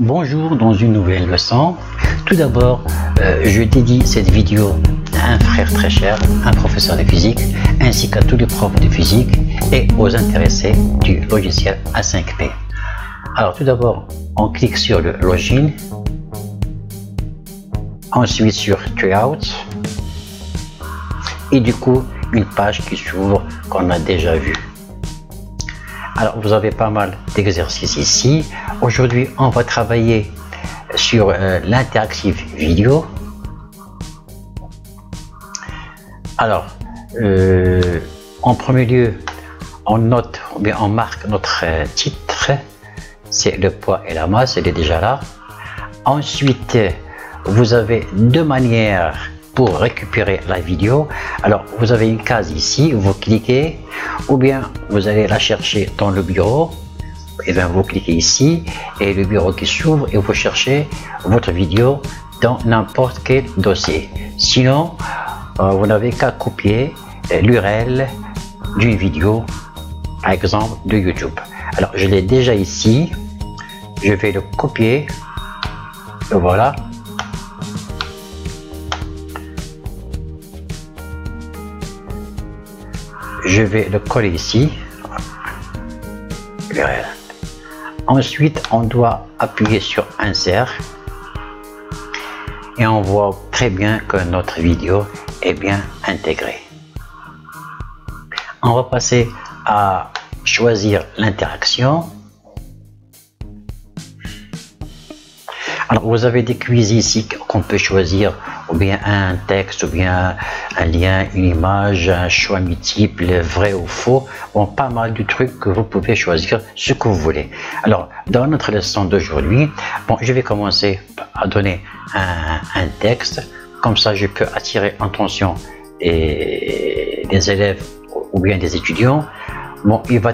Bonjour dans une nouvelle leçon. Tout d'abord, je dédie cette vidéo à un frère très cher, un professeur de physique, ainsi qu'à tous les profs de physique et aux intéressés du logiciel A5P. Alors tout d'abord, on clique sur le login, ensuite sur Tryouts, et du coup, une page qui s'ouvre qu'on a déjà vue. Alors vous avez pas mal d'exercices ici. Aujourd'hui on va travailler sur l'interactive vidéo. Alors en premier lieu on note ou bien on marque notre titre, c'est le poids et la masse, elle est déjà là. Ensuite vous avez deux manières pour récupérer la vidéo. Alors vous avez une case ici, vous cliquez, ou bien vous allez la chercher dans le bureau, et bien vous cliquez ici et le bureau qui s'ouvre et vous cherchez votre vidéo dans n'importe quel dossier. Sinon vous n'avez qu'à copier l'URL d'une vidéo, par exemple de YouTube. Alors je l'ai déjà ici, je vais le copier, et voilà. Je vais le coller ici. Ensuite, on doit appuyer sur Insert et on voit très bien que notre vidéo est bien intégrée. On va passer à choisir l'interaction. Alors vous avez des quiz ici qu'on peut choisir, ou bien un texte, ou bien un lien, une image, un choix multiple, vrai ou faux. Bon, pas mal de trucs que vous pouvez choisir ce que vous voulez. Alors dans notre leçon d'aujourd'hui, bon, je vais commencer à donner un texte, comme ça je peux attirer l'attention des élèves ou bien des étudiants. Bon, il va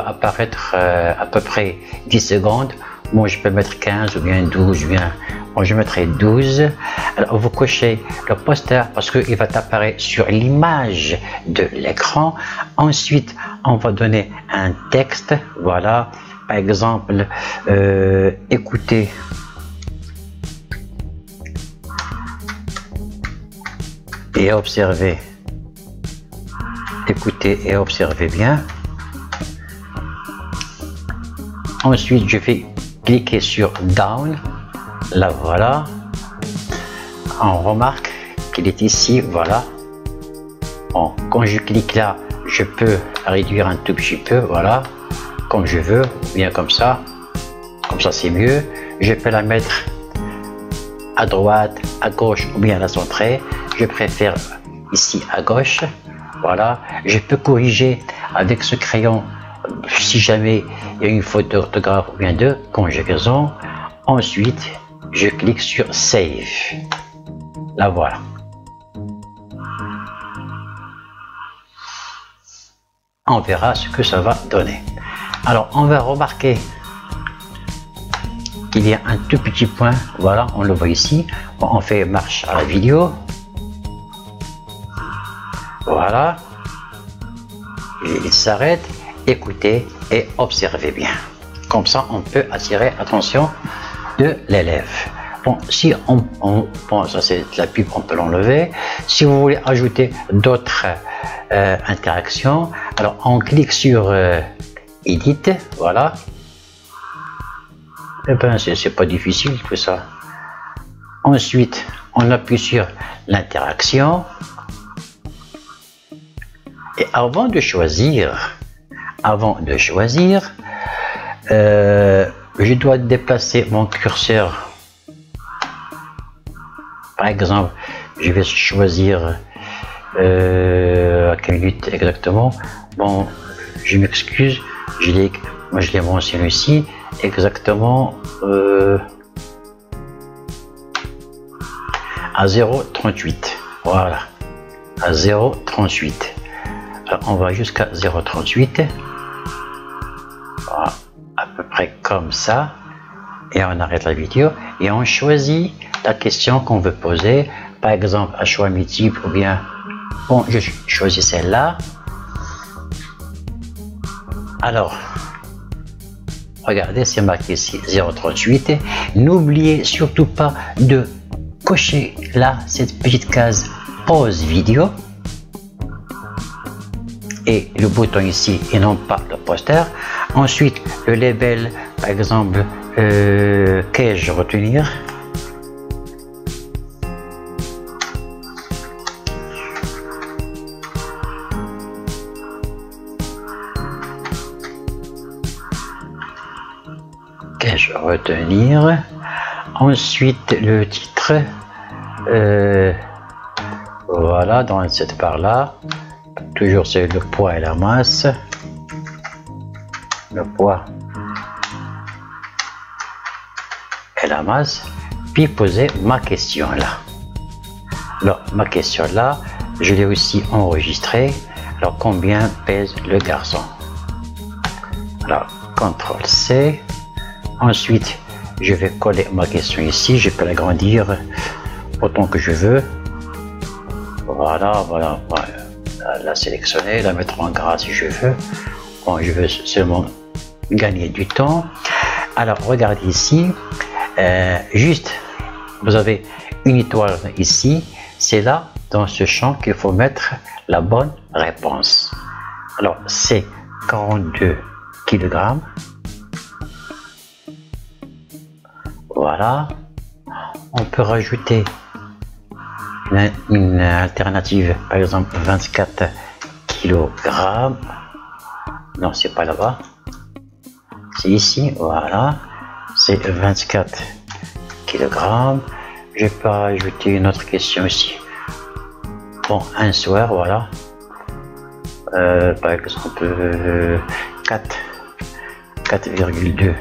apparaître à peu près 10 secondes. Bon, je peux mettre 15 ou bien 12, ou bien, bon, je mettrai 12. Alors, vous cochez le poster parce qu'il va apparaître sur l'image de l'écran. Ensuite, on va donner un texte. Voilà, par exemple, écoutez et observez. Écoutez et observez bien. Ensuite, je vais cliquer sur Down, là voilà, on remarque qu'il est ici, voilà. Bon, quand je clique là, je peux réduire un tout petit peu, voilà, comme je veux, bien comme ça c'est mieux. Je peux la mettre à droite, à gauche ou bien la centrer, je préfère ici à gauche, voilà. Je peux corriger avec ce crayon si jamais il y a une faute d'orthographe ou bien de conjugaison. Ensuite je clique sur Save, là voilà. On verra ce que ça va donner. Alors on va remarquer qu'il y a un tout petit point, voilà, on le voit ici. Bon, on fait marche à la vidéo, voilà, il s'arrête. Écoutez et observez bien. Comme ça, on peut attirer l'attention de l'élève. Bon, si bon, ça c'est de la pub, on peut l'enlever. Si vous voulez ajouter d'autres interactions, alors on clique sur Edit, voilà. Et ben c'est pas difficile tout ça. Ensuite, on appuie sur l'interaction. Et avant de choisir, je dois déplacer mon curseur. Par exemple, je vais choisir à quelle minute exactement. Bon, je m'excuse, je l'ai mentionné ici, exactement à 0,38. Voilà, à 0,38. Alors, on va jusqu'à 0,38. Voilà, à peu près comme ça, et on arrête la vidéo et on choisit la question qu'on veut poser, par exemple un choix multiple ou bien, bon, je choisis celle-là. Alors regardez, c'est marqué ici 0,38. N'oubliez surtout pas de cocher là cette petite case pause vidéo et le bouton ici et non pas le poster. Ensuite, le label, par exemple, qu'ai-je retenir? Qu'ai-je retenir? Ensuite, le titre, voilà, dans cette barre là, toujours c'est le poids et la masse, le poids et la masse, puis poser ma question là. Alors, ma question là, je l'ai aussi enregistrée. Alors, combien pèse le garçon? Alors, CTRL C. Ensuite, je vais coller ma question ici. Je peux l'agrandir autant que je veux. Voilà, voilà, voilà. La sélectionner, la mettre en gras si je veux. Bon, je veux seulement gagner du temps. Alors, regardez ici. Juste, vous avez une étoile ici. C'est là, dans ce champ, qu'il faut mettre la bonne réponse. Alors, c'est 42 kg. Voilà. On peut rajouter une alternative, par exemple 24 kg. Non, c'est pas là-bas. C'est ici, voilà. C'est 24 kg. Je peux ajouter une autre question ici. Bon, un soir, voilà. Par exemple, 4,2.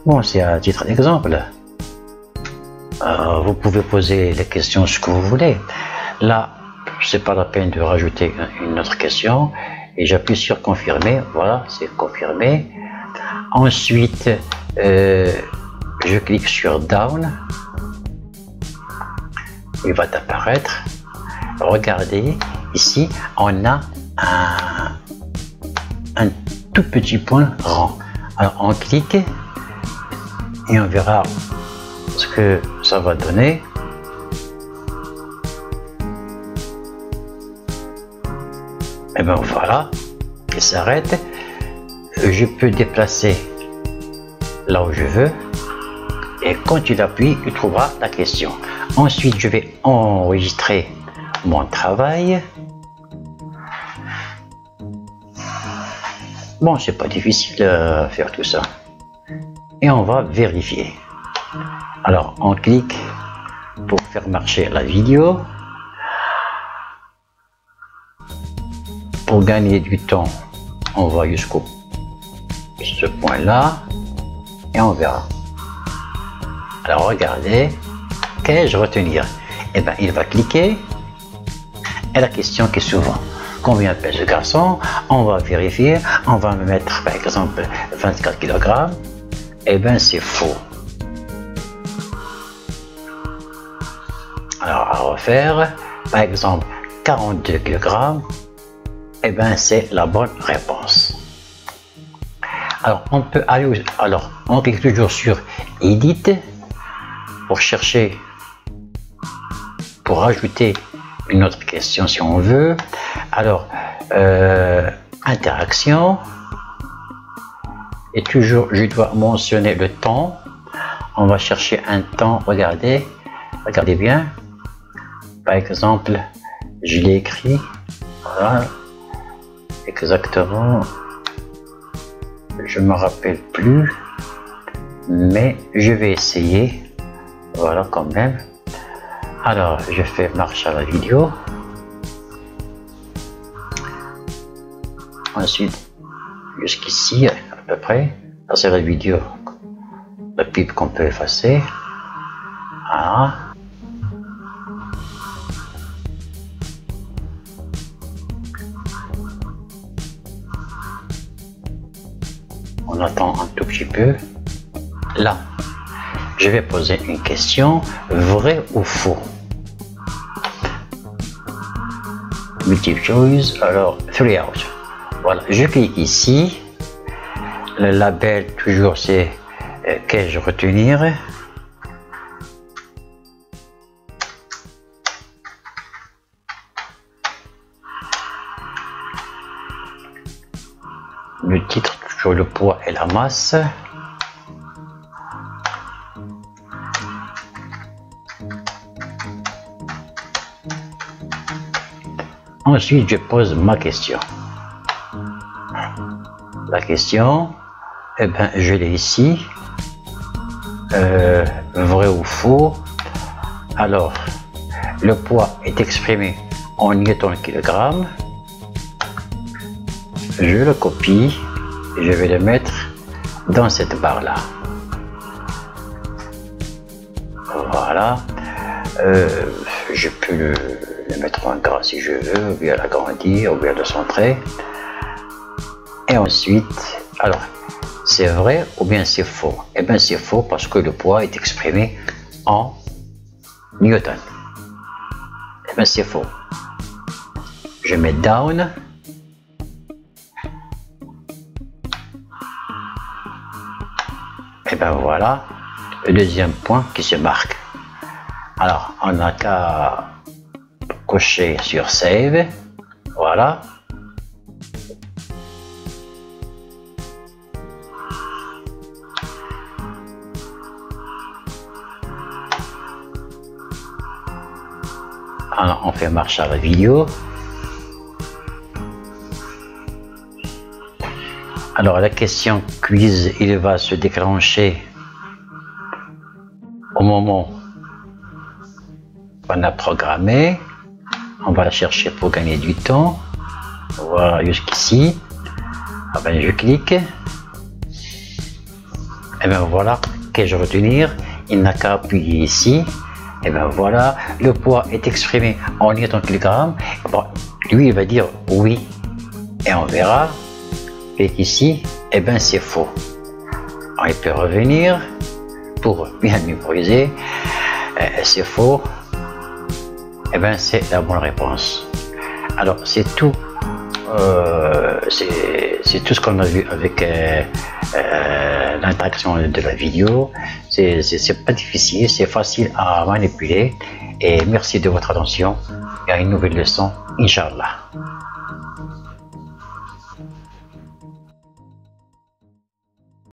Bon, c'est à titre d'exemple. Vous pouvez poser les questions ce que vous voulez. Là, c'est pas la peine de rajouter une autre question. Et j'appuie sur confirmer. Voilà, c'est confirmé. Ensuite, je clique sur down. Il va apparaître. Regardez, ici, on a un tout petit point rond. Alors, on clique et on verra ce que ça va donner. Et ben voilà, il s'arrête. Je peux déplacer là où je veux et quand il appuie, il trouvera la question. Ensuite, je vais enregistrer mon travail. Bon, c'est pas difficile à faire tout ça. Et on va vérifier. Alors, on clique pour faire marcher la vidéo. Pour gagner du temps, on va jusqu'au ce point-là et on verra. Alors, regardez, qu'ai-je retenir? Eh bien, il va cliquer et la question qui est souvent combien pèse le garçon? On va vérifier, on va me mettre par exemple 24 kg. Eh bien, c'est faux. Alors, à refaire, par exemple, 42 kg, eh bien, c'est la bonne réponse. Alors, on peut aller, alors, on clique toujours sur Edit pour chercher, pour rajouter une autre question si on veut. Alors, interaction. Et toujours, je dois mentionner le temps. On va chercher un temps, regardez bien. Par exemple, je l'ai écrit, voilà, exactement, je me rappelle plus, mais je vais essayer, voilà quand même. Alors, je fais marche à la vidéo. Ensuite, jusqu'ici, à peu près, ça c'est la vidéo, la pub qu'on peut effacer. Voilà. On attend un tout petit peu. Là, je vais poser une question, vrai ou faux. Multiple choice, alors 3 out. Voilà, je clique ici. Le label, toujours, c'est qu'ai-je retenir. Le titre, toujours le poids et la masse. Ensuite, je pose ma question. La question, eh ben, je l'ai ici. Vrai ou faux? Alors, le poids est exprimé en newton kilogramme. Je le copie et je vais le mettre dans cette barre là. Voilà. Je peux le mettre en gras si je veux, ou bien l'agrandir, ou bien le centrer. Et ensuite, alors, c'est vrai ou bien c'est faux? Eh bien, c'est faux parce que le poids est exprimé en newton. Eh bien, c'est faux. Je mets down. Et ben voilà le deuxième point qui se marque. Alors, on n'a qu'à cocher sur Save. Voilà. Alors, on fait marche à la vidéo. Alors, la question quiz, il va se déclencher au moment qu'on a programmé. On va la chercher pour gagner du temps. Voilà, jusqu'ici. Ah ben, je clique. Et bien voilà, qu'ai-je retenir? Il n'a qu'à appuyer ici. Et bien voilà, le poids est exprimé en newton kilogramme. Bon, lui, il va dire oui. Et on verra. Et ici, eh ben c'est faux. Alors, il peut revenir pour bien mémoriser. C'est faux. Eh ben c'est la bonne réponse. Alors c'est tout. C'est tout ce qu'on a vu avec l'interaction de la vidéo. C'est pas difficile, c'est facile à manipuler. Et merci de votre attention et à une nouvelle leçon, Inch'Allah.